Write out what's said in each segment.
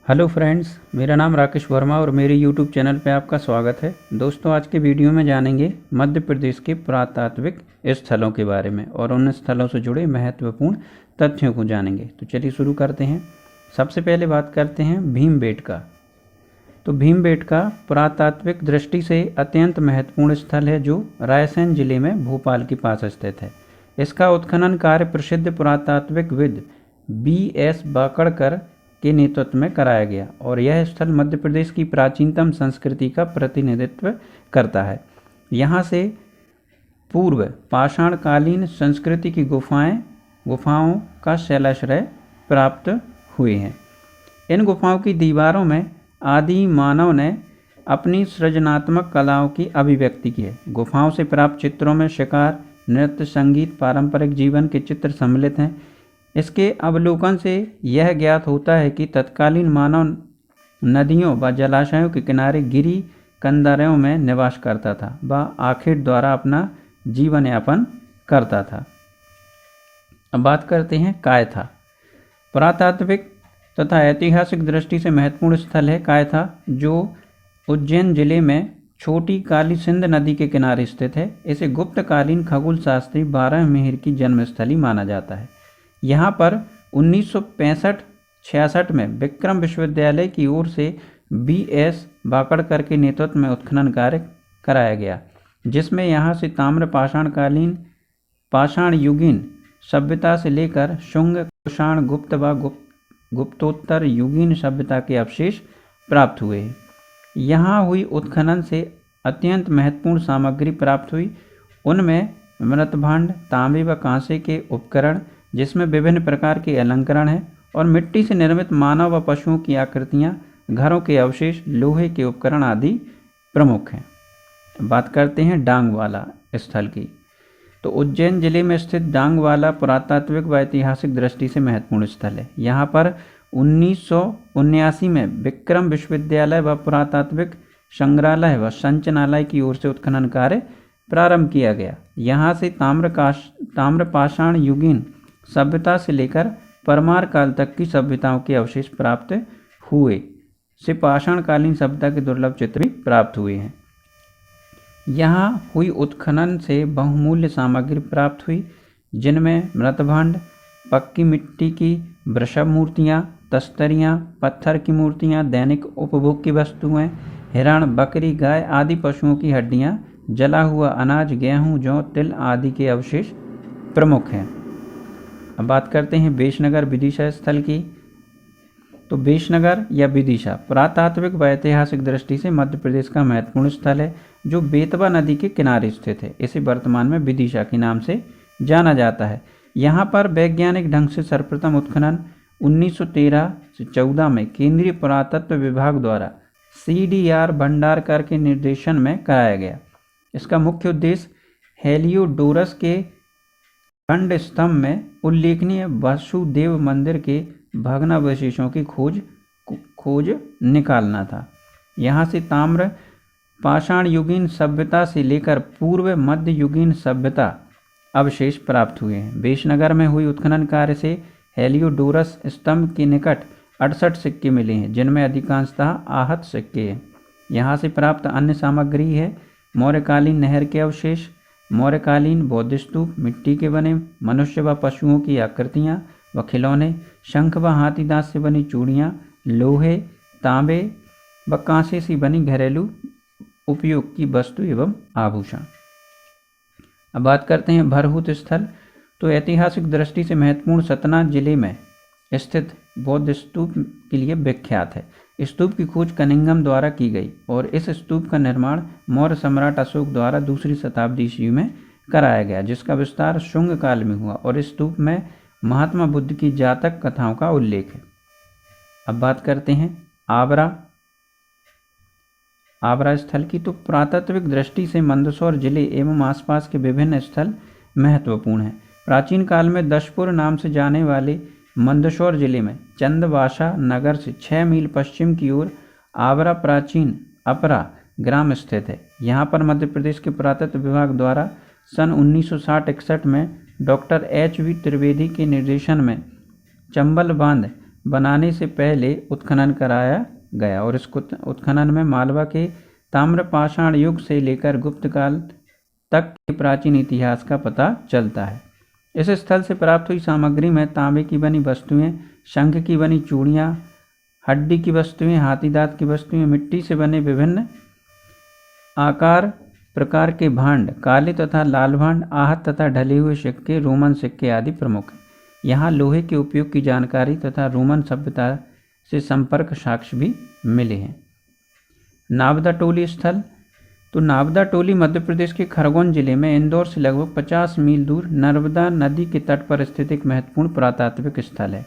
Hello friends, मेरा नाम राकेश वर्मा और मेरे यूट्यूब चैनल पे आपका स्वागत है। दोस्तों, आज के वीडियो में जानेंगे मध्य प्रदेश के पुरातात्विक स्थलों के बारे में और उन स्थलों से जुड़े महत्वपूर्ण तथ्यों को जानेंगे। तो चलिए शुरू करते हैं। सबसे पहले बात करते हैं भीमबेटका। तो भीमबेटका पुरातात्विक दृष्टि से अत्यंत महत्वपूर्ण स्थल है जो रायसेन जिले में भोपाल के पास स्थित है। इसका उत्खनन कार्य प्रसिद्ध पुरातात्विकविद B.S. बाकड़कर के नेतृत्व में कराया गया और यह स्थल मध्य प्रदेश की प्राचीनतम संस्कृति का प्रतिनिधित्व करता है। यहाँ से पूर्व पाषाणकालीन संस्कृति की गुफाओं का शैलाश्रय प्राप्त हुए हैं। इन गुफाओं की दीवारों में आदि मानव ने अपनी सृजनात्मक कलाओं की अभिव्यक्ति की है। गुफाओं से प्राप्त चित्रों में शिकार, नृत्य, संगीत, पारंपरिक जीवन के चित्र सम्मिलित हैं। इसके अवलोकन से यह ज्ञात होता है कि तत्कालीन मानव नदियों व जलाशयों के किनारे गिरी कंदरों में निवास करता था व आखिर द्वारा अपना जीवन यापन करता था। अब बात करते हैं कायथा। पुरातात्विक तथा ऐतिहासिक दृष्टि से महत्वपूर्ण स्थल है कायथा, जो उज्जैन जिले में छोटी काली सिंध नदी के किनारे स्थित है। इसे गुप्तकालीन खगोल शास्त्री बारहमिहिर की जन्मस्थली माना जाता है। यहाँ पर 1965-66 में विक्रम विश्वविद्यालय की ओर से B.S. बाकड़कर के नेतृत्व में उत्खनन कार्य कराया गया, जिसमें यहाँ से ताम्र पाषाणकालीन पाषाण युगीन सभ्यता से लेकर शुंग, कुषाण, गुप्त व गुप्तोत्तर युगीन सभ्यता के अवशेष प्राप्त हुए हैं। यहाँ हुई उत्खनन से अत्यंत महत्वपूर्ण सामग्री प्राप्त हुई। उनमें मृतभांड, तांबे व कांसे के उपकरण जिसमें विभिन्न प्रकार के अलंकरण हैं और मिट्टी से निर्मित मानव व पशुओं की आकृतियाँ, घरों के अवशेष, लोहे के उपकरण आदि प्रमुख हैं। बात करते हैं डांगवाला स्थल की। तो उज्जैन जिले में स्थित डांगवाला पुरातात्विक व ऐतिहासिक दृष्टि से महत्वपूर्ण स्थल है। यहाँ पर 1979 में विक्रम विश्वविद्यालय व पुरातात्विक संग्रहालय व संचनालय की ओर से उत्खनन कार्य प्रारंभ किया गया। यहाँ से ताम्र पाषाण युगीन सभ्यता से लेकर परमार काल तक की सभ्यताओं के अवशेष प्राप्त हुए से पाषाणकालीन सभ्यता के दुर्लभ चित्र भी प्राप्त हुए हैं। यहाँ हुई उत्खनन से बहुमूल्य सामग्री प्राप्त हुई, जिनमें मृतभांड, पक्की मिट्टी की वृषभ मूर्तियाँ, तस्तरियाँ, पत्थर की मूर्तियाँ, दैनिक उपभोग की वस्तुएं, हिरण, बकरी, गाय आदि पशुओं की हड्डियाँ, जला हुआ अनाज, गेहूँ, जौ, तिल आदि के अवशेष प्रमुख हैं। अब बात करते हैं बेशनगर विदिशा स्थल की। तो बेशनगर या विदिशा पुरातात्विक व ऐतिहासिक दृष्टि से मध्य प्रदेश का महत्वपूर्ण स्थल है, जो बेतवा नदी के किनारे स्थित है। इसे वर्तमान में विदिशा के नाम से जाना जाता है। यहाँ पर वैज्ञानिक ढंग से सर्वप्रथम उत्खनन 1913 से 14 में केंद्रीय पुरातत्व विभाग द्वारा CDR भंडारकर के निर्देशन में कराया गया। इसका मुख्य उद्देश्य हेलियोडोरस के खंड स्तंभ में उल्लेखनीय वासुदेव मंदिर के भग्नावशेषों की खोज निकालना था। यहाँ से ताम्र पाषाण युगीन सभ्यता से लेकर पूर्व मध्य युगीन सभ्यता अवशेष प्राप्त हुए हैं। बेशनगर में हुई उत्खनन कार्य से हेलियोडोरस स्तंभ के निकट 68 सिक्के मिले हैं, जिनमें अधिकांशतः आहत सिक्के हैं। यहाँ से प्राप्त अन्य सामग्री है मौर्यकालीन नहर के अवशेष, मौर्यकालीन बौद्ध स्तूप, मिट्टी के बने मनुष्य व पशुओं की आकृतियाँ व खिलौने, शंख व हाथीदांत से बनी चूड़ियाँ, लोहे, तांबे व कांसे से बनी घरेलू उपयोग की वस्तु एवं आभूषण। अब बात करते हैं भरहुत स्थल। तो ऐतिहासिक दृष्टि से महत्वपूर्ण सतना जिले में स्थित बौद्ध स्तूप के लिए विख्यात है। स्तूप की खोज कनिंघम द्वारा की गई और इस स्तूप का निर्माण मौर्य सम्राट अशोक द्वारा 2री शताब्दी ईस्वी में कराया गया, जिसका विस्तार शुंग काल में हुआ और इस स्तूप में महात्मा बुद्ध की जातक कथाओं का उल्लेख है। अब बात करते हैं आबरा स्थल की। तो पुरातात्विक दृष्टि से मंदसौर जिले एवं आसपास के विभिन्न स्थल महत्वपूर्ण हैं। प्राचीन काल में दशपुर नाम से जाने वाले मंदसौर जिले में चंदवासा नगर से 6 मील पश्चिम की ओर आबरा प्राचीन अपरा ग्राम स्थित है। यहाँ पर मध्य प्रदेश के पुरातत्व विभाग द्वारा सन 1960-61 में डॉक्टर H.V. त्रिवेदी के निर्देशन में चंबल बांध बनाने से पहले उत्खनन कराया गया और इस उत्खनन में मालवा के ताम्रपाषाण युग से लेकर गुप्त काल तक के प्राचीन इतिहास का पता चलता है। इस स्थल से प्राप्त हुई सामग्री में तांबे की बनी वस्तुएं, शंख की बनी चूड़ियाँ, हड्डी की वस्तुएं, हाथी दांत की वस्तुएं, मिट्टी से बने विभिन्न आकार प्रकार के भांड, काले तथा लाल भांड, आहत तथा ढले हुए सिक्के, रोमन सिक्के आदि प्रमुख हैं। यहाँ लोहे के उपयोग की जानकारी तथा रोमन सभ्यता से संपर्क साक्ष्य भी मिले हैं। नावदा टोली स्थल। तो नावदा टोली मध्य प्रदेश के खरगोन जिले में इंदौर से लगभग 50 मील दूर नर्मदा नदी के तट पर स्थित एक महत्वपूर्ण पुरातात्विक स्थल है।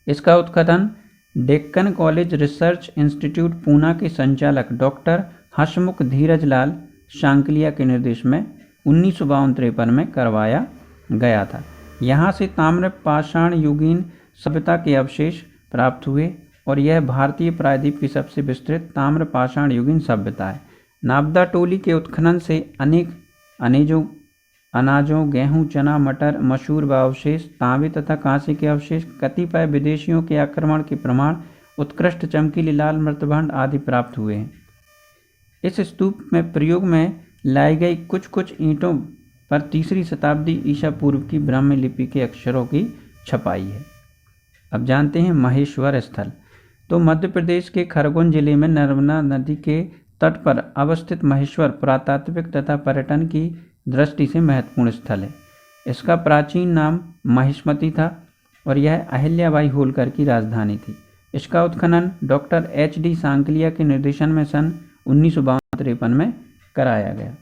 इसका उत्खनन Deccan college research institute Poona के संचालक डॉक्टर हसमुख धीरज लाल शांकलिया के निर्देश में 1952-53 में करवाया गया था। यहाँ से ताम्रपाषाण युगीन सभ्यता के अवशेष प्राप्त हुए और यह भारतीय प्रायद्वीप की सबसे विस्तृत ताम्रपाषाण युगीन सभ्यता है। नावदा टोली के उत्खनन से अनेक अनाजों, गेहूं, चना, मटर, मसूर व अवशेष, तांबे तथा कांसे के अवशेष, कतिपय विदेशियों के आक्रमण के प्रमाण, उत्कृष्ट चमकीले लाल मृतभांड आदि प्राप्त हुए हैं। इस स्तूप में प्रयोग में लाई गई कुछ ईंटों पर 3री शताब्दी ईसा पूर्व की ब्राह्मी लिपि के अक्षरों की छपाई है। अब जानते हैं महेश्वर स्थल। तो मध्य प्रदेश के खरगोन जिले में नर्मदा नदी के तट पर अवस्थित महेश्वर पुरातात्विक तथा पर्यटन की दृष्टि से महत्वपूर्ण स्थल है। इसका प्राचीन नाम महिष्मती था और यह अहिल्याबाई होलकर की राजधानी थी। इसका उत्खनन डॉक्टर HD सांकलिया के निर्देशन में सन 1952-53 में कराया गया।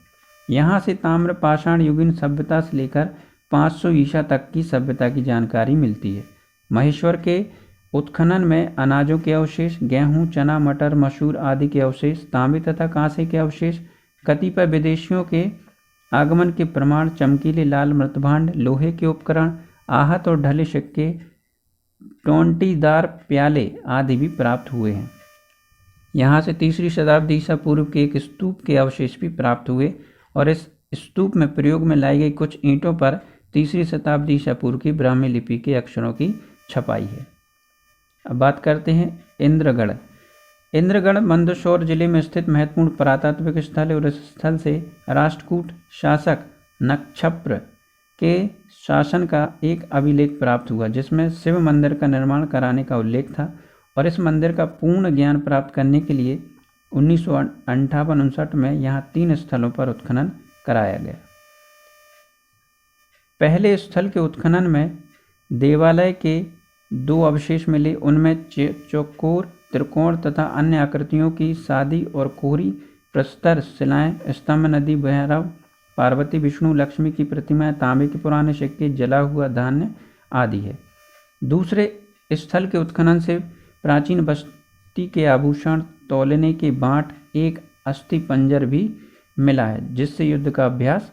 यहाँ से ताम्रपाषाण युगीन सभ्यता से लेकर 500 ईसा तक की सभ्यता की जानकारी मिलती है। महेश्वर के उत्खनन में अनाजों के अवशेष, गेहूं, चना, मटर, मसूर आदि के अवशेष, तांबे तथा कांसे के अवशेष, कतिपय विदेशियों के आगमन के प्रमाण, चमकीले लाल मृतभांड, लोहे के उपकरण, आहत और ढले सिक्के, टोंटीदार प्याले आदि भी प्राप्त हुए हैं। यहाँ से 3री शताब्दी ईसा पूर्व के एक स्तूप के अवशेष भी प्राप्त हुए और इस स्तूप में प्रयोग में लाई गई कुछ ईंटों पर 3री शताब्दी ईसा पूर्व की ब्राह्मी लिपि के अक्षरों की छपाई है। अब बात करते हैं इंद्रगढ़। इंद्रगढ़ मंदसौर जिले में स्थित महत्वपूर्ण पुरातात्विक स्थल है और इस स्थल से राष्ट्रकूट शासक नक्षत्र के शासन का एक अभिलेख प्राप्त हुआ, जिसमें शिव मंदिर का निर्माण कराने का उल्लेख था और इस मंदिर का पूर्ण ज्ञान प्राप्त करने के लिए 1958-59 में यहाँ 3 स्थलों पर उत्खनन कराया गया। पहले स्थल के उत्खनन में देवालय के 2 अवशेष मिले। उनमें चौकोर, त्रिकोण तथा अन्य आकृतियों की सादी और कोहरी प्रस्तर शिलाएं, स्तंभ, नदी, भैरव, पार्वती, विष्णु, लक्ष्मी की प्रतिमाएं, तांबे के पुराने सिक्के, जला हुआ धान्य आदि है। दूसरे स्थल के उत्खनन से प्राचीन बस्ती के आभूषण, तौलने के बाँट, एक अस्थि पंजर भी मिला है जिससे युद्ध का आभास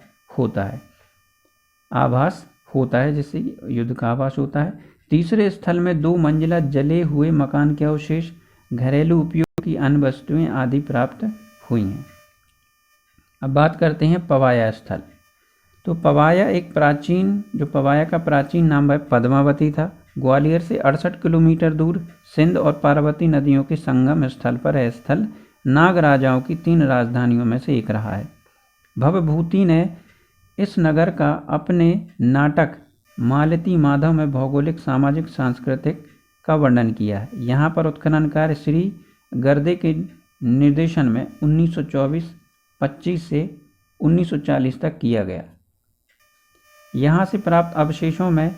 होता है। तीसरे स्थल में 2 मंजिला जले हुए मकान के अवशेष, घरेलू उपयोग की अन्य वस्तुएं आदि प्राप्त हुई हैं। अब बात करते हैं पवाया स्थल। तो पवाया का प्राचीन नाम है पद्मावती था। ग्वालियर से 68 किलोमीटर दूर सिंध और पार्वती नदियों के संगम स्थल पर यह स्थल नाग राजाओं की 3 राजधानियों में से एक रहा है। भवभूति ने इस नगर का अपने नाटक मालती माधव में भौगोलिक, सामाजिक, सांस्कृतिक का वर्णन किया है। यहाँ पर उत्खनन कार्य श्री गर्दे के निर्देशन में 1924-25 से 1940 तक किया गया। यहाँ से प्राप्त अवशेषों में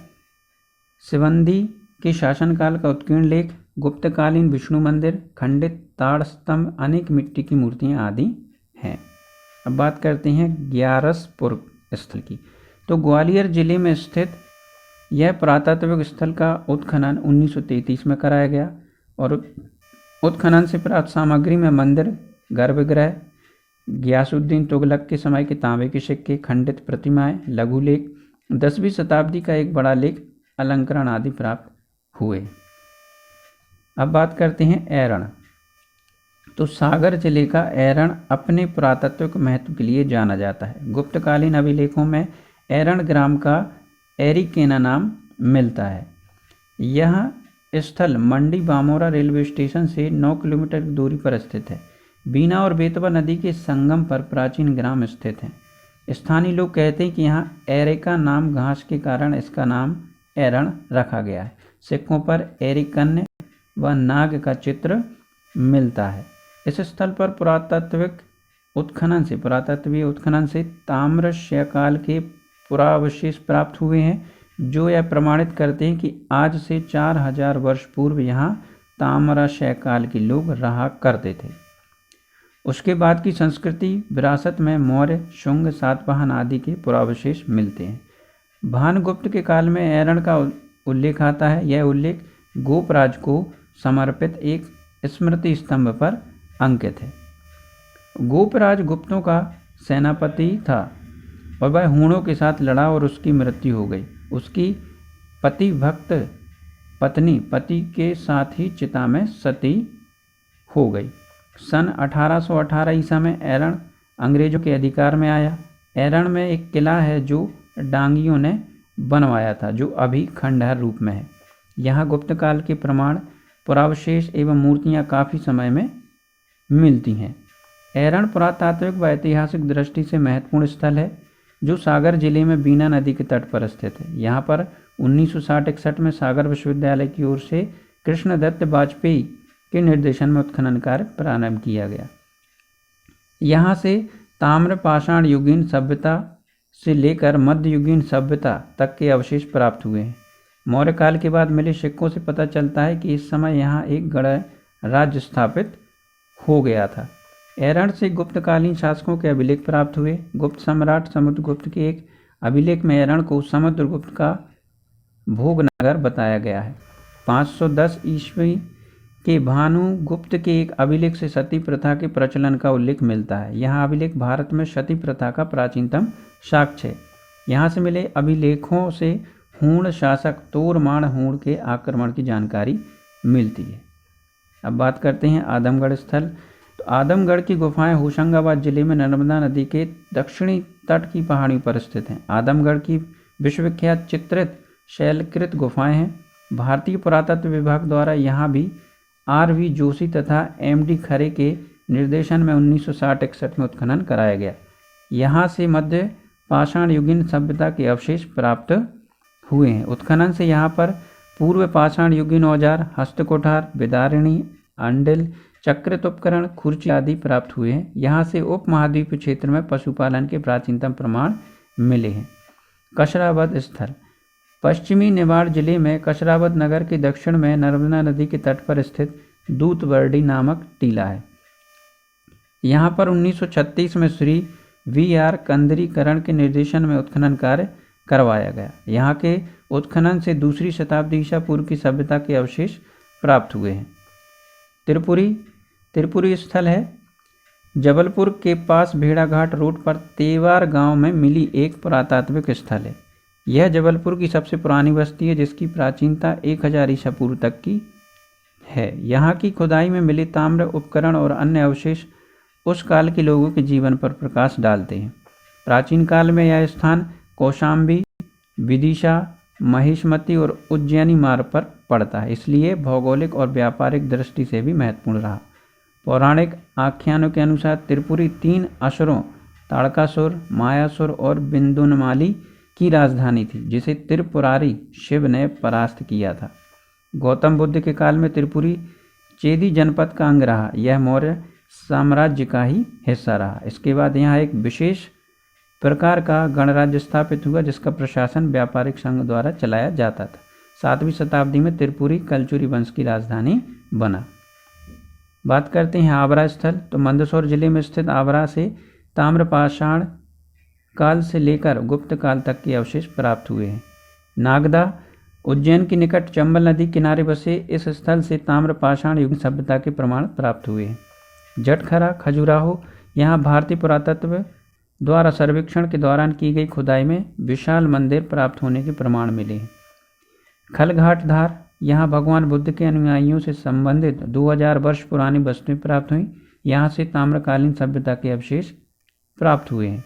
सिबंदी के शासनकाल का उत्कीर्ण लेख, गुप्तकालीन विष्णु मंदिर, खंडित ताड़ स्तंभ, अनेक मिट्टी की मूर्तियाँ आदि हैं। अब बात करते हैं ग्यारसपुर स्थल की। तो ग्वालियर जिले में स्थित यह पुरातात्विक स्थल का उत्खनन 1933 में कराया गया और उत्खनन से प्राप्त सामग्री में मंदिर, गर्भगृह, गियासुद्दीन तुगलक के समय के तांबे के सिक्के, खंडित प्रतिमाएं, लघु लेख, 10वीं शताब्दी का एक बड़ा लेख, अलंकरण आदि प्राप्त हुए। अब बात करते हैं ऐरण। तो सागर जिले का ऐरण अपने पुरातत्विक महत्व के लिए जाना जाता है। गुप्तकालीन अभिलेखों में ऐरण ग्राम का एरिकेना नाम मिलता है। यह स्थल मंडी बामोरा रेलवे स्टेशन से 9 किलोमीटर की दूरी पर स्थित है। बीना और बेतवा नदी के संगम पर प्राचीन ग्राम स्थित हैं। स्थानीय लोग कहते हैं कि यहाँ एरेका नाम घास के कारण इसका नाम एरण रखा गया है। सिक्कों पर एरिकन्य व नाग का चित्र मिलता है। इस स्थल पर पुरातत्वीय उत्खनन से ताम्र काल के पुरावशेष प्राप्त हुए हैं, जो यह प्रमाणित करते हैं कि आज से 4000 वर्ष पूर्व यहाँ ताम्र काल के लोग रहा करते थे। उसके बाद की संस्कृति विरासत में मौर्य, शुंग, सातवाहन आदि के पुरावशेष मिलते हैं। भानुगुप्त के काल में एरण का उल्लेख आता है। यह उल्लेख गोपराज को समर्पित एक स्मृति स्तंभ पर अंकित है। गोपराज गुप्तों का सेनापति था और वह हूणों के साथ लड़ा और उसकी मृत्यु हो गई। उसकी पतिभक्त पत्नी पति के साथ ही चिता में सती हो गई। सन 1818 ईसा में एरण अंग्रेजों के अधिकार में आया। एरण में एक किला है जो डांगियों ने बनवाया था, जो अभी खंडहर रूप में है। यहाँ गुप्त काल के प्रमाण, पुरावशेष एवं मूर्तियाँ काफ़ी समय में मिलती हैं। एरण पुरातात्विक व ऐतिहासिक दृष्टि से महत्वपूर्ण स्थल है, जो सागर जिले में बीना नदी के तट पर स्थित है। यहाँ पर 1960-61 में सागर विश्वविद्यालय की ओर से कृष्णदत्त वाजपेयी के निर्देशन में उत्खनन कार्य प्रारंभ किया गया। यहाँ से ताम्र पाषाण युगीन सभ्यता से लेकर मध्ययुगीन सभ्यता तक के अवशेष प्राप्त हुए हैं। मौर्य काल के बाद मिले सिक्कों से पता चलता है कि इस समय यहाँ एक गणराज्य स्थापित हो गया था। एरण से गुप्तकालीन शासकों के अभिलेख प्राप्त हुए। गुप्त सम्राट समुद्रगुप्त के एक अभिलेख में एरण को समुद्रगुप्त का भोगनगर बताया गया है। 510 ईस्वी के भानुगुप्त के एक अभिलेख से सती प्रथा के प्रचलन का उल्लेख मिलता है। यह अभिलेख भारत में सती प्रथा का प्राचीनतम साक्ष्य है। यहाँ से मिले अभिलेखों से हूण शासक तोरमाण हूण के आक्रमण की जानकारी मिलती है। अब बात करते हैं आदमगढ़ स्थल। तो आदमगढ़ की गुफाएं होशंगाबाद जिले में नर्मदा नदी के दक्षिणी तट की पहाड़ियों पर स्थित हैं। आदमगढ़ की विश्वविख्यात चित्रित शैलकृत गुफाएं हैं। भारतीय पुरातत्व विभाग द्वारा यहाँ भी R.V. जोशी तथा M.D. खरे के निर्देशन में 1960-61 में उत्खनन कराया गया। यहाँ से मध्य पाषाण युगीन सभ्यता के अवशेष प्राप्त हुए हैं। उत्खनन से यहाँ पर पूर्व पाषाण युगीन औजार, हस्तकुठार, बिदारिणी, अंडिल, चक्रित उपकरण, खुर्ची आदि प्राप्त हुए हैं। यहाँ से उप महाद्वीप क्षेत्र में पशुपालन के प्राचीनतम प्रमाण मिले हैं। कशरावद स्थल पश्चिमी निवाड़ जिले में कशरावद नगर के दक्षिण में नर्मदा नदी के तट पर स्थित दूतबरडी नामक टीला है। यहाँ पर 1936 में श्री V.R. कंदरीकरण के निर्देशन में उत्खनन कार्य करवाया गया। यहाँ के उत्खनन से दूसरी शताब्दी ईसा पूर्व की सभ्यता के अवशेष प्राप्त हुए हैं। त्रिपुरी स्थल है। जबलपुर के पास भेड़ाघाट रोड पर तेवार गांव में मिली एक पुरातात्विक स्थल है। यह जबलपुर की सबसे पुरानी बस्ती है, जिसकी प्राचीनता 1000 ईसा पूर्व तक की है। यहाँ की खुदाई में मिले ताम्र उपकरण और अन्य अवशेष उस काल के लोगों के जीवन पर प्रकाश डालते हैं। प्राचीन काल में यह स्थान कौशाम्बी, विदिशा, महिष्मती और उज्जैनी मार्ग पर पड़ता है, इसलिए भौगोलिक और व्यापारिक दृष्टि से भी महत्वपूर्ण रहा। पौराणिक आख्यानों के अनुसार त्रिपुरी 3 असुरों ताड़कासुर, मायासुर और बिंदुनमाली की राजधानी थी, जिसे त्रिपुरारी शिव ने परास्त किया था। गौतम बुद्ध के काल में त्रिपुरी चेदी जनपद का अंग रहा। यह मौर्य साम्राज्य का ही हिस्सा रहा। इसके बाद यहाँ एक विशेष प्रकार का गणराज्य स्थापित हुआ, जिसका प्रशासन व्यापारिक संघ द्वारा चलाया जाता था। 7वीं शताब्दी में त्रिपुरी कलचुरी वंश की राजधानी बना। बात करते हैं आवरा स्थल। तो मंदसौर जिले में स्थित आवरा से ताम्रपाषाण काल से लेकर गुप्त काल तक के अवशेष प्राप्त हुए हैं। नागदा उज्जैन के निकट चंबल नदी किनारे बसे इस स्थल से ताम्रपाषाण युग सभ्यता के प्रमाण प्राप्त हुए हैं। जटखरा खजुराहो, यहाँ भारतीय पुरातत्व द्वारा सर्वेक्षण के दौरान की गई खुदाई में विशाल मंदिर प्राप्त होने के प्रमाण मिले हैं। खलघाट धार, यहाँ भगवान बुद्ध के अनुयायियों से संबंधित 2000 वर्ष पुरानी वस्तुएं प्राप्त हुई। यहाँ से ताम्रकालीन सभ्यता के अवशेष प्राप्त हुए हैं।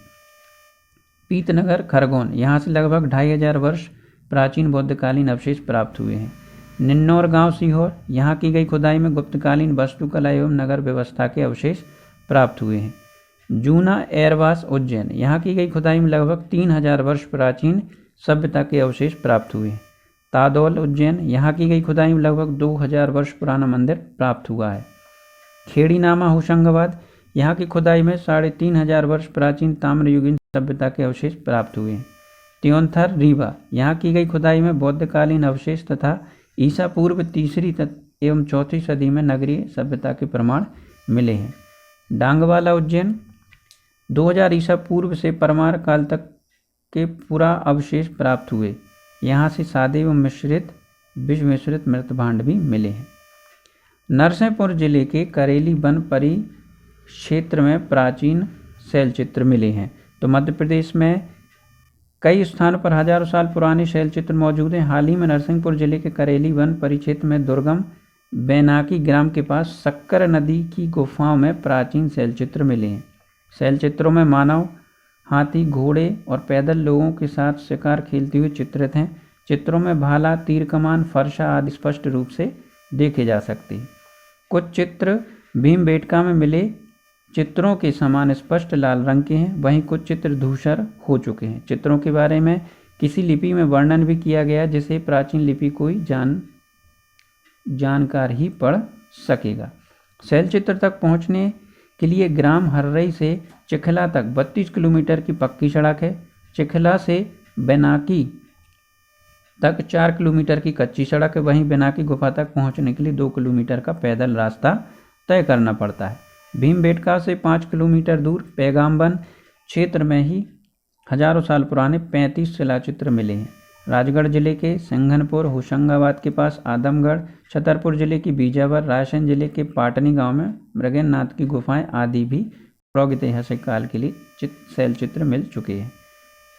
पीतनगर खरगोन, यहाँ से लगभग 2500 वर्ष प्राचीन बौद्धकालीन अवशेष प्राप्त हुए हैं। निन्नौर गांव सीहोर, यहाँ की गई खुदाई में गुप्तकालीन वास्तुकला एवं नगर व्यवस्था के अवशेष प्राप्त हुए हैं। जूना एरवास उज्जैन, यहाँ की गई खुदाई में लगभग 3000 वर्ष प्राचीन सभ्यता के अवशेष प्राप्त हुए हैं। तादौल उज्जैन, यहाँ की गई खुदाई में लगभग 2000 वर्ष पुराना मंदिर प्राप्त हुआ है। खेड़ीनामा होशंगाबाद, यहाँ की खुदाई में 3500 वर्ष प्राचीन ताम्रयुगीन सभ्यता के अवशेष प्राप्त हुए हैं। त्योंथर रीवा, यहाँ की गई खुदाई में बौद्धकालीन अवशेष तथा ईसा पूर्व 3री एवं 4वीं सदी में नगरीय सभ्यता के प्रमाण मिले हैं। डांगवाला उज्जैन, 2000 ईसा पूर्व से परमार काल तक के पूरा अवशेष प्राप्त हुए। यहाँ से सादे एवं मिश्रित विष मिश्रित मृत भांड भी मिले हैं। नरसिंहपुर जिले के करेली वन परिक्षेत्र में प्राचीन शैलचित्र मिले हैं। तो मध्य प्रदेश में कई स्थानों पर हजारों साल पुराने शैलचित्र मौजूद हैं। हाल ही में नरसिंहपुर जिले के करेली वन परिक्षेत्र में दुर्गम बैनाकी ग्राम के पास शक्कर नदी की गुफाओं में प्राचीन शैलचित्र मिले हैं। शैलचित्रों में मानव, हाथी, घोड़े और पैदल लोगों के साथ शिकार खेलते हुए चित्रित हैं। चित्रों में भाला, तीर कमान, फरसा आदि स्पष्ट रूप से देखे जा सकते हैं। कुछ चित्र भीमबेटका में मिले चित्रों के समान स्पष्ट लाल रंग के हैं, वहीं कुछ चित्र धूसर हो चुके हैं। चित्रों के बारे में किसी लिपि में वर्णन भी किया गया जिसे प्राचीन लिपि कोई जानकार ही पढ़ सकेगा। शैलचित्र तक पहुंचने के लिए ग्राम हर्रई से चिखला तक 32 किलोमीटर की पक्की सड़क है। चिखला से बैनाकी तक 4 किलोमीटर की कच्ची सड़क है। वहीं बैनाकी गुफा तक पहुंचने के लिए 2 किलोमीटर का पैदल रास्ता तय करना पड़ता है। भीमबेटका से 5 किलोमीटर दूर पैगामबन क्षेत्र में ही हजारों साल पुराने 35 शिलाचित्र मिले हैं। राजगढ़ जिले के सिंघनपुर, होशंगाबाद के पास आदमगढ़, छतरपुर जिले की बीजावर, रायसेन जिले के पाटनी गांव में मृगन्नाथ की गुफाएं आदि भी प्रागैतिहासिक काल के लिए शैलचित्र मिल चुके हैं।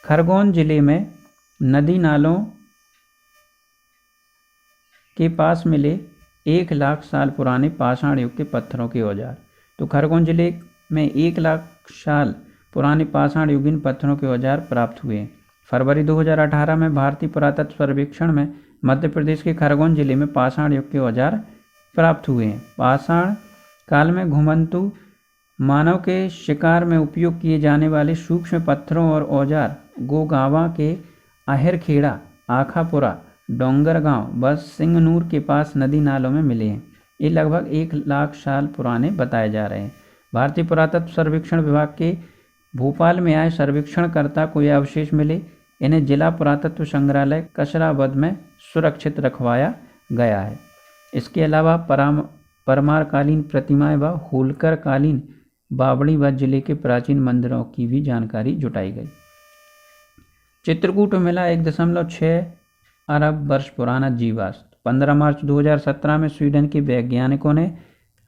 खरगोन जिले में नदी नालों के पास मिले 1 लाख साल पुराने पाषाण युग के पत्थरों के औजार। तो खरगोन जिले में 1 लाख साल पुराने पाषाण युगीन पत्थरों के औजार प्राप्त हुए हैं। फरवरी 2018 में भारतीय पुरातत्व सर्वेक्षण में मध्य प्रदेश के खरगोन जिले में पाषाण युग के औजार प्राप्त हुए हैं। पाषाण काल में घुमंतु मानव के शिकार में उपयोग किए जाने वाले सूक्ष्म पत्थरों और औजार गोगावा के आहेरखेड़ा, आखापुरा, डोंगरगांव व सिंगनूर के पास नदी नालों में मिले हैं। ये लगभग 1 लाख साल पुराने बताए जा रहे हैं। भारतीय पुरातत्व सर्वेक्षण विभाग के भोपाल में आए सर्वेक्षणकर्ता को ये अवशेष मिले। इन्हें जिला पुरातत्व संग्रहालय कसरावद में सुरक्षित रखवाया गया है। इसके अलावा परमारकालीन प्रतिमाएं व होलकर कालीन बावड़ी व जिले के प्राचीन मंदिरों की भी जानकारी जुटाई गई। चित्रकूट में मिला 1.6 अरब वर्ष पुराना जीवाश्म। 15 मार्च 2017 में स्वीडन के वैज्ञानिकों ने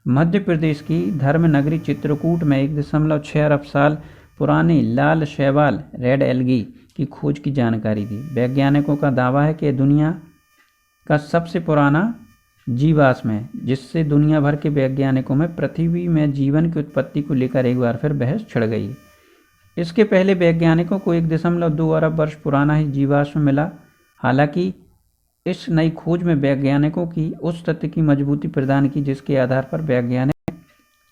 मध्य प्रदेश की धर्म नगरी चित्रकूट में 1.6 अरब साल पुरानी लाल शैवाल रेड एल्गी की खोज की जानकारी दी। वैज्ञानिकों का दावा है कि दुनिया का सबसे पुराना जीवाश्म है, जिससे दुनिया भर के वैज्ञानिकों में पृथ्वी में जीवन की उत्पत्ति को लेकर एक बार फिर बहस छिड़ गई। इसके पहले वैज्ञानिकों को 1.2 अरब वर्ष पुराना ही जीवाश्म मिला। हालांकि इस नई खोज में वैज्ञानिकों की उस तथ्य की मजबूती प्रदान की जिसके आधार पर वैज्ञानिक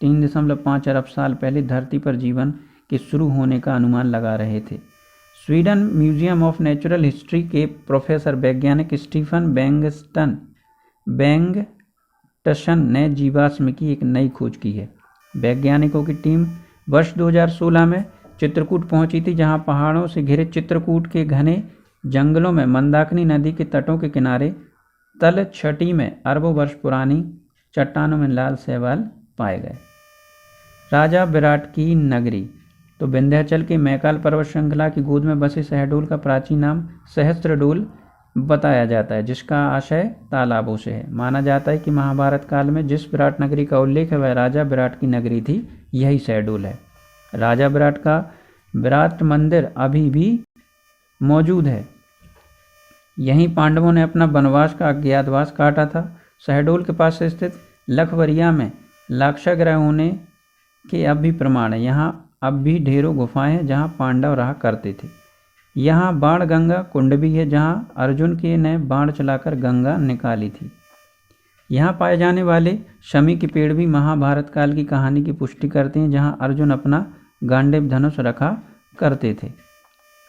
3.5 अरब साल पहले धरती पर जीवन के शुरू होने का अनुमान लगा रहे थे। Sweden museum of natural history के प्रोफेसर वैज्ञानिक स्टीफन बेंगटसन ने जीवाश्म की एक नई खोज की है। वैज्ञानिकों की टीम वर्ष 2016 में चित्रकूट पहुंची थी, जहां पहाड़ों से घिरे चित्रकूट के घने जंगलों में मंदाकिनी नदी के तटों के किनारे तलछटी में अरबों वर्ष पुरानी चट्टानों में लाल शैवाल पाए गए। राजा विराट की नगरी। तो विंध्याचल के मैकाल पर्वत श्रृंखला की गोद में बसे शहडोल का प्राचीन नाम सहस्त्रडोल बताया जाता है, जिसका आशय तालाबों से है। माना जाता है कि महाभारत काल में जिस विराट नगरी का उल्लेख है वह राजा विराट की नगरी थी, यही शहडोल है। राजा विराट का विराट मंदिर अभी भी मौजूद है। यहीं पांडवों ने अपना वनवास का अज्ञातवास काटा था। शहडोल के पास स्थित लखवरिया में लाक्षागृह होने के अब भी प्रमाण है। यहाँ अब भी ढेरों गुफाएं हैं जहाँ पांडव रहा करते थे। यहाँ बाण गंगा कुंड भी है जहाँ अर्जुन के ने बाण चलाकर गंगा निकाली थी। यहाँ पाए जाने वाले शमी के पेड़ भी महाभारत काल की कहानी की पुष्टि करते हैं, जहाँ अर्जुन अपना गांडीव धनुष रखा करते थे।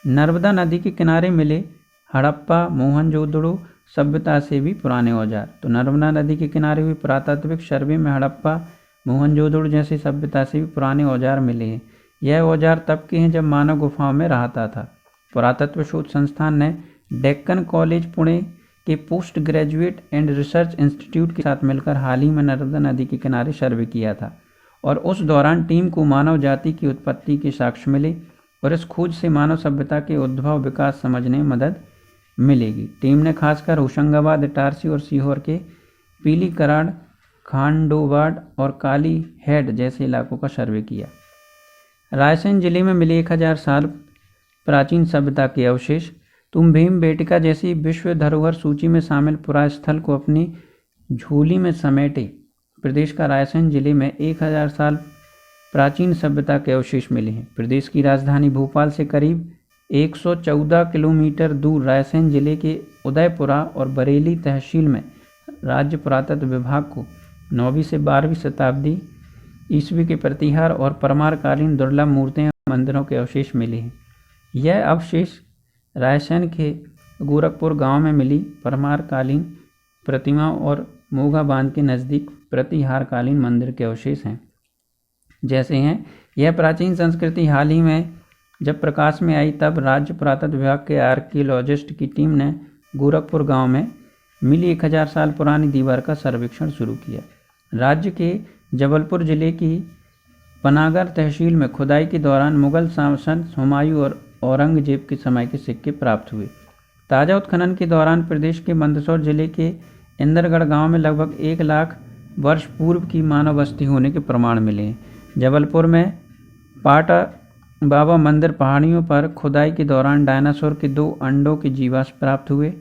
नर्मदा नदी के किनारे मिले हड़प्पा मोहनजोदड़ो सभ्यता से भी पुराने औजार। तो नर्मदा नदी के किनारे हुई पुरातात्विक सर्वे में हड़प्पा मोहनजोदड़ो जैसी सभ्यता से भी पुराने औजार मिले हैं। यह औजार तब के हैं जब मानव गुफाओं में रहता था। पुरातत्व शोध संस्थान ने डेक्कन कॉलेज पुणे के post graduate and research institute के साथ मिलकर हाल ही में नर्मदा नदी के किनारे सर्वे किया था और उस दौरान टीम को मानव जाति की उत्पत्ति के साक्ष्य मिले और इस खोज से मानव सभ्यता के उद्भव विकास समझने में मदद मिलेगी। टीम ने खासकर होशंगाबाद, इटारसी और सीहोर के पीली कराड़, खांडोबाड़ और काली हेड जैसे इलाकों का सर्वे किया। रायसेन जिले में मिले 1000 साल प्राचीन सभ्यता के अवशेष। तुम भीमबेटका जैसी विश्व धरोहर सूची में शामिल पुरास्थल को अपनी झोली में समेटे प्रदेश का रायसेन जिले में 1000 साल प्राचीन सभ्यता के अवशेष मिले हैं। प्रदेश की राजधानी भोपाल से करीब 114 किलोमीटर दूर रायसेन जिले के उदयपुरा और बरेली तहसील में राज्य पुरातत्व विभाग को 9वीं से 12वीं शताब्दी ईस्वी के प्रतिहार और परमारकालीन दुर्लभ मूर्तियां और मंदिरों के अवशेष मिले हैं। यह अवशेष रायसेन के गोरखपुर गांव में मिली परमारकालीन प्रतिमाओं और मोगा बांध के नज़दीक प्रतिहारकालीन मंदिर के अवशेष हैं। जैसे हैं यह प्राचीन संस्कृति हाल ही में जब प्रकाश में आई, तब राज्य पुरातत्व विभाग के आर्कियोलॉजिस्ट की टीम ने गोरखपुर गांव में मिली 1000 साल पुरानी दीवार का सर्वेक्षण शुरू किया। राज्य के जबलपुर जिले की पनागर तहसील में खुदाई के दौरान मुगल शासक हुमायूं और औरंगजेब के समय के सिक्के प्राप्त हुए। ताज़ा उत्खनन के दौरान प्रदेश के मंदसौर जिले के इंदरगढ़ गांव में लगभग 1 लाख वर्ष पूर्व की मानव बस्ती होने के प्रमाण मिले हैं। जबलपुर में पाटा बाबा मंदिर पहाड़ियों पर खुदाई के दौरान डायनासोर के 2 अंडों के जीवाश्म प्राप्त हुए।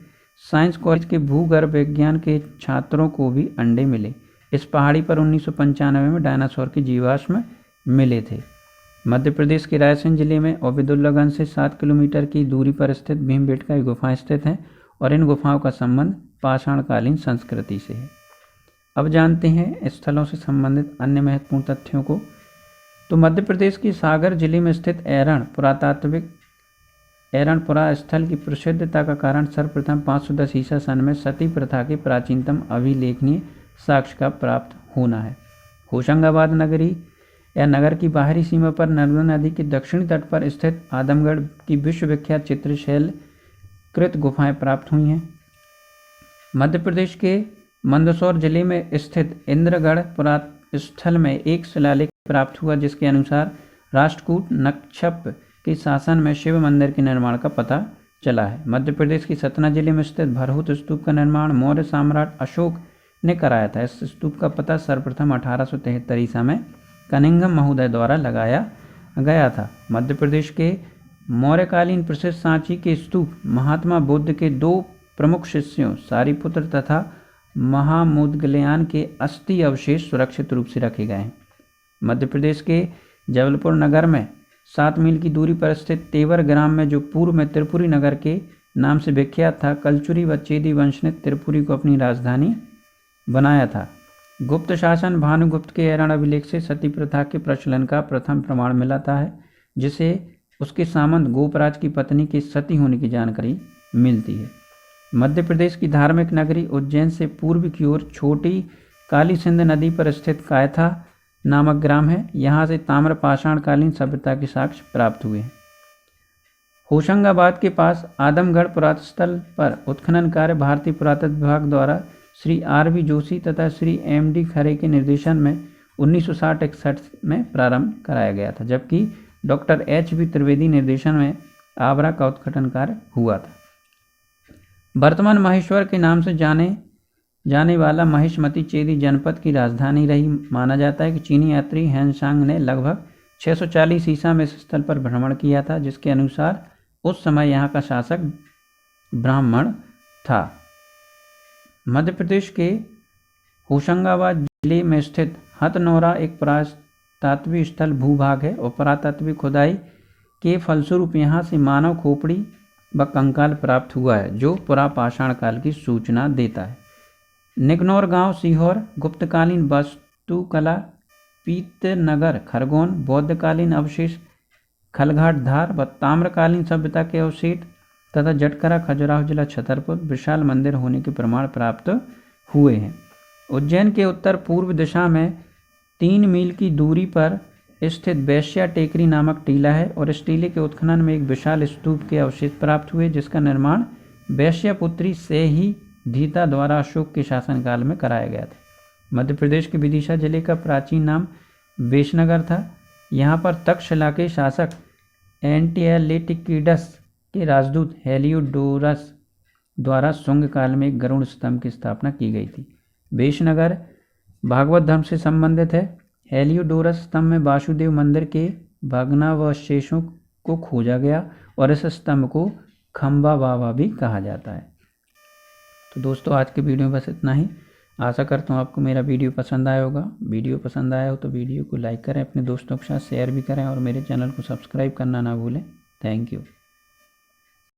साइंस कॉलेज के भूगर्भ विज्ञान के छात्रों को भी अंडे मिले। इस पहाड़ी पर 1995 में डायनासोर के जीवाश्म मिले थे। मध्य प्रदेश के रायसेन जिले में ओबेदुल्लागंज से 7 किलोमीटर की दूरी पर स्थित भीमबेटका गुफाएं स्थित हैं और इन गुफाओं का संबंध पाषाणकालीन संस्कृति से है। अब जानते हैं स्थलों से संबंधित अन्य महत्वपूर्ण तथ्यों को। तो मध्य प्रदेश के सागर जिले में स्थित ऐरण पुरातात्विक ऐरणपुरा स्थल की प्रसिद्धता का कारण सर्वप्रथम 510 ईसा सन में सती प्रथा के प्राचीनतम अभिलेखनीय साक्ष्य का प्राप्त होना है। होशंगाबाद नगरी या नगर की बाहरी सीमा पर नर्मदा नदी के दक्षिणी तट पर स्थित आदमगढ़ की विश्वविख्यात चित्रशैल कृत गुफाएं प्राप्त हुई हैं। मध्य प्रदेश के मंदसौर जिले में स्थित इंद्रगढ़ पुरास्थल में एक शिलालेख प्राप्त हुआ, जिसके अनुसार राष्ट्रकूट नक्षप के शासन में शिव मंदिर के निर्माण का पता चला है। मध्य प्रदेश के सतना जिले में स्थित भरहुत स्तूप का निर्माण मौर्य सम्राट अशोक ने कराया था। इस स्तूप का पता सर्वप्रथम 1873 ईसा में कनिंघम महोदय द्वारा लगाया गया था। मध्य प्रदेश के मौर्यकालीन प्रसिद्ध सांची के स्तूप महात्मा बुद्ध के 2 प्रमुख शिष्यों सारिपुत्र तथा महामुदगलयान के अस्थि अवशेष सुरक्षित रूप से रखे गए हैं। मध्य प्रदेश के जबलपुर नगर में 7 मील की दूरी पर स्थित तेवर ग्राम में, जो पूर्व में त्रिपुरी नगर के नाम से विख्यात था, कलचुरी व चेदी वंश ने त्रिपुरी को अपनी राजधानी बनाया था। गुप्त शासन भानुगुप्त के ऐरण अभिलेख से सती प्रथा के प्रचलन का प्रथम प्रमाण मिलता है, जिसे उसके सामंत गोपराज की पत्नी के सती होने की जानकारी मिलती है। मध्य प्रदेश की धार्मिक नगरी उज्जैन से पूर्व की ओर छोटी काली सिंध नदी पर स्थित कायथा नामक ग्राम है। यहाँ से ताम्र पाषाणकालीन सभ्यता के साक्ष्य प्राप्त हुए हैं। होशंगाबाद के पास आदमगढ़ पुरातस्थल पर उत्खनन कार्य भारतीय पुरातत्व विभाग द्वारा श्री R.V. जोशी तथा श्री M.D. खरे के निर्देशन में 1960-61 में प्रारंभ कराया गया था, जबकि डॉक्टर H.V. त्रिवेदी निर्देशन में आबरा का उत्खनन कार्य हुआ था। वर्तमान महेश्वर के नाम से जाने वाला महिष्मती चेदी जनपद की राजधानी रही। माना जाता है कि चीनी यात्री हैंशांग ने लगभग 640 ईसा में इस स्थल पर भ्रमण किया था, जिसके अनुसार उस समय यहाँ का शासक ब्राह्मण था। मध्य प्रदेश के होशंगाबाद जिले में स्थित हथनौरा एक पुरातात्विक स्थल भूभाग है और पुरातात्विक खुदाई के फलस्वरूप यहाँ से मानव खोपड़ी व कंकाल प्राप्त हुआ है जो पुरापाषाण काल की सूचना देता है। निकनौर गांव सीहोर गुप्तकालीन वास्तुकला, पीतनगर खरगोन बौद्धकालीन अवशेष, खलघाट धार व ताम्रकालीन सभ्यता के अवशेष तथा जटकरा खजुराहो जिला छतरपुर विशाल मंदिर होने के प्रमाण प्राप्त हुए हैं। उज्जैन के उत्तर पूर्व दिशा में 3 मील की दूरी पर स्थित वैश्या टेकरी नामक टीला है और इस टीले के उत्खनन में एक विशाल स्तूप के अवशेष प्राप्त हुए जिसका निर्माण वैश्यापुत्री से ही धीता द्वारा अशोक के शासनकाल में कराया गया था। मध्य प्रदेश के विदिशा जिले का प्राचीन नाम वेशनगर था। यहाँ पर तक्षशिला के शासक एंटिएलेटिकिडस के राजदूत हेलियोडोरस द्वारा शुंग काल में एक गरुड़ स्तंभ की स्थापना की गई थी। वेशनगर भागवत धर्म से संबंधित है। हेलियोडोरस स्तंभ में वासुदेव मंदिर के भग्नावशेषों को खोजा गया और इस स्तंभ को खंबा बाबा भी कहा जाता है। तो दोस्तों आज के वीडियो में बस इतना ही। आशा करता हूँ आपको मेरा वीडियो पसंद आया होगा। वीडियो पसंद आया हो तो वीडियो को लाइक करें, अपने दोस्तों के साथ शेयर भी करें और मेरे चैनल को सब्सक्राइब करना ना भूलें। Thank you.